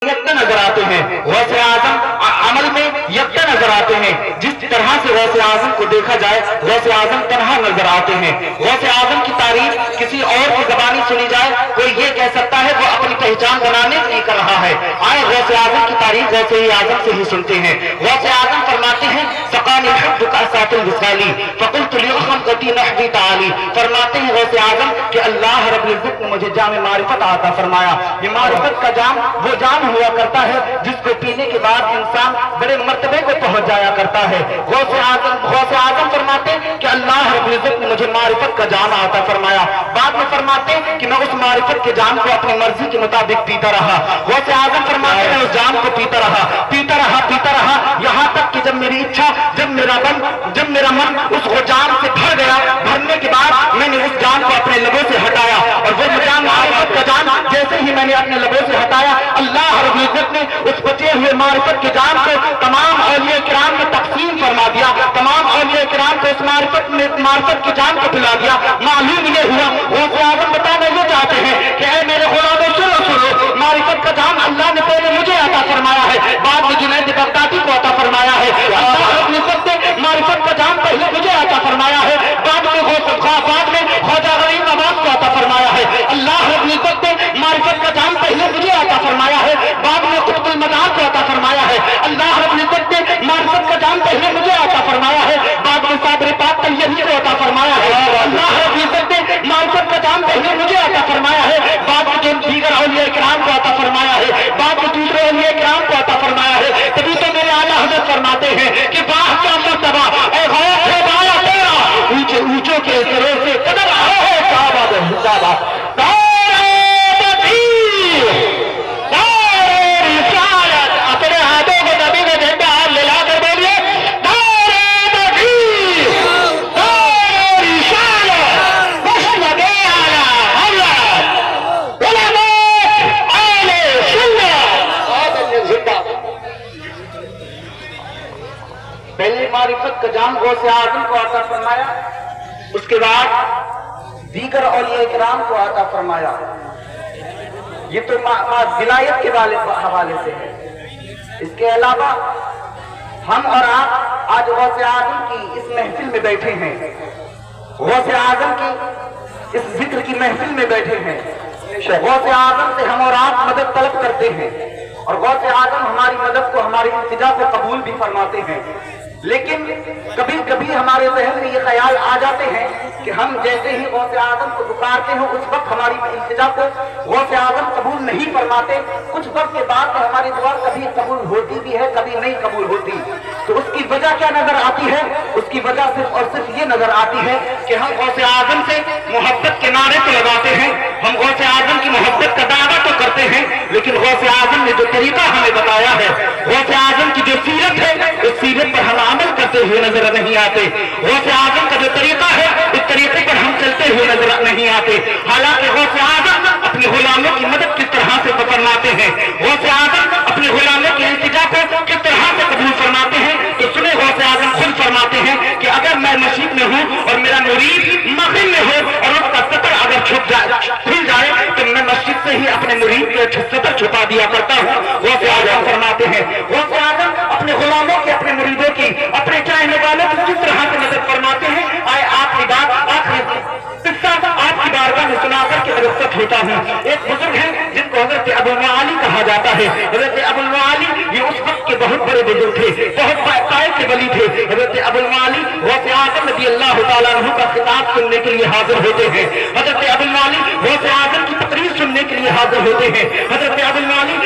यकता नजर आते हैं। गौसे आजम अमल में यकता नजर आते हैं। जिस तरह से गौसे आजम को देखा जाए गौसे आजम तन्हा नजर आते हैं। गौसे आजम की तारीफ किसी और की जबानी सुनी जाए कोई ये कह सकता है वो अपनी पहचान बनाने के लिए कर रहा है। आए गौसे आजम की तारीफ गौसे आजम से ही सुनते हैं। गौसे आजम फरमाते हैं सकानी हब्बुका सातिल विसाली फकुल्तु लिअखम कती नहवी ताली। फरमाते हैं गौसे आजम कि अल्लाह रब्बुल इज्जत ने मुझे जाम मारिफत आता फरमाया। ये मारिफत का जाम वो जाम हुआ करता है जिसको पीने के बाद इंसान बड़े मर्तबे को पहुंच जाया करता है। गौसे आजम फरमाते कि अल्लाह रब्बुल इज्जत ने मुझे मारिफत का जाम आता फरमाया। बाद में फरमाते कि मैं उस मारिफत के जाम को अपनी मर्जी के मुताबिक पीता रहा। गौसे आजम फरमाते मैं उस जाम को पीता रहा यहाँ तक कि जब मेरी इच्छा जब मेरा मन उस जाम से भर गया। भरने के बाद मैंने उस जाम को अपने लबों से हटाया और वो जाम मारिफत का जाम जैसे ही मैंने अपने लबों से हटाया अल्लाह रब्बुल इज्जत ने उस बचे हुए मारिफत के जाम को तमाम औलिया किराम में तकसीम फरमा दिया। तमाम औलिया किराम को उस मारिफत के जाम को पिला दिया। मालूम ये हुआ गौसे आजम बताना ये चाहते हैं कि ऐ मेरे गुलामों सुनो मारिफत का जाम अल्लाह ने पहले मुझे अता फरमाया है बाद में जुनैद बगदादी को अता फरमाया है। अल्लाह रब्बुल इज्जत ने मारिफत का जाम पहले मुझे अता फरमाया है बाद में ख्वाजा गरीब नवाज को अता फरमाया है। अल्लाह रब्बुल इज्जत ने मारिफत का जाम पहले मुझे अता फरमाया है बाद में कुतुबुल मदार को अता फरमाया है। अल्लाह रब्बुल इज्जत ने मारिफत का जाम पहले मुझे अता फरमाया है बाद में साबिर पाक तैयबी को अता फरमाया है। अल्लाह रब्बुल इज्जत ने मारिफत का जाम पहले मुझे अता फरमाया है बाद में जो दीगर औलिया किराम को अता फरमाया है बाद में दूसरे औलिया किराम को अता फरमाया है। तभी तो मेरे आला हज़रत फरमाते हैं कि वाह क्या मर्तबा ऐ गौस है बाला तेरा ऊंचे ऊंचों के सरों से कदर आए है साहब हिसाबा अपने हाथों को नबी का झंडा हाथ मिला कर बोलिए पहले मारिफत का जाम गौसे आजम को आता फरमाया उसके बाद दीगर औलिया किराम को आता फरमाया। ये तो विलायत के हवाले से है। इसके अलावा हम और आप आज गौसे आजम की इस महफिल में बैठे हैं। गौसे आजम की इस जिक्र की महफिल में बैठे हैं। गौसे आजम से हम और आप मदद तलब करते हैं और गौसे आजम हमारी मदद को हमारी इल्तिजा को कबूल भी फरमाते हैं। लेकिन कभी कभी हमारे जहन में ये ख्याल आ जाते हैं कि हम जैसे ही गौसे आजम को पुकारते हैं उस वक्त हमारी इल्तिजा को गौसे आजम कबूल नहीं फरमाते। कुछ वक्त के बाद हमारी दुआ कभी कबूल होती भी है कभी नहीं कबूल होती। तो उसकी वजह क्या नजर आती है? उसकी वजह सिर्फ और सिर्फ ये नजर आती है कि हम गौसे आजम से मोहब्बत के नारे तो लगाते हैं, हम गौसे आजम की मोहब्बत का दावा तो करते हैं, लेकिन गौसे आजम ने जो तरीका हमें बताया है गौसे आजम की जो सीरत है उस सीरत पर हम अमल करते हुए नजर नहीं आते। गौसे आजम का जो तरीका है उस तरीके पर हम चलते हुए नजर नहीं आते। हालांकि गौसे आजम अपने गुलामों की मदद किस तरह से फरमाते हैं, गौसे आजम अपने गुलामों की इल्तिजा को किस तरह से कबूल फरमाते हैं, तो सुने गौसे आजम खुद फरमाते हैं कि अगर मैं मस्जिद में हूँ और मेरा मुरीद मगरिब में हो और उसका सतर अगर खुल जाए तो मैं मस्जिद से ही अपने मुरीद के सतर छुपा दिया करता हूँ। गौसे आजम फरमाते हैं गौसे आजम अपने गुलामों की अपने मुरीदों की अपने चाहने वालों की किस तरह से मदद फरमाते हैं। आए आपकी बात किस्सा आपकी बारगाह में सुनाकर के रुखसत होता हूँ। एक बुजुर्ग है जिनको हजरत अबुल मआली कहा जाता है। हजरत अबुल मआली ये उस वक्त के बहुत बड़े बुजुर्ग थे, बहुत कायल के वली थे। हजरत अबुल मआली गौसे आजम रज़ी अल्लाह तआला अन्हु का खिताब सुनने के लिए हाजिर होते हैं। हजरत अबुल मआली गौसे आजम की तकरीर सुनने के लिए हाजिर होते हैं। हजरत अबुल मआली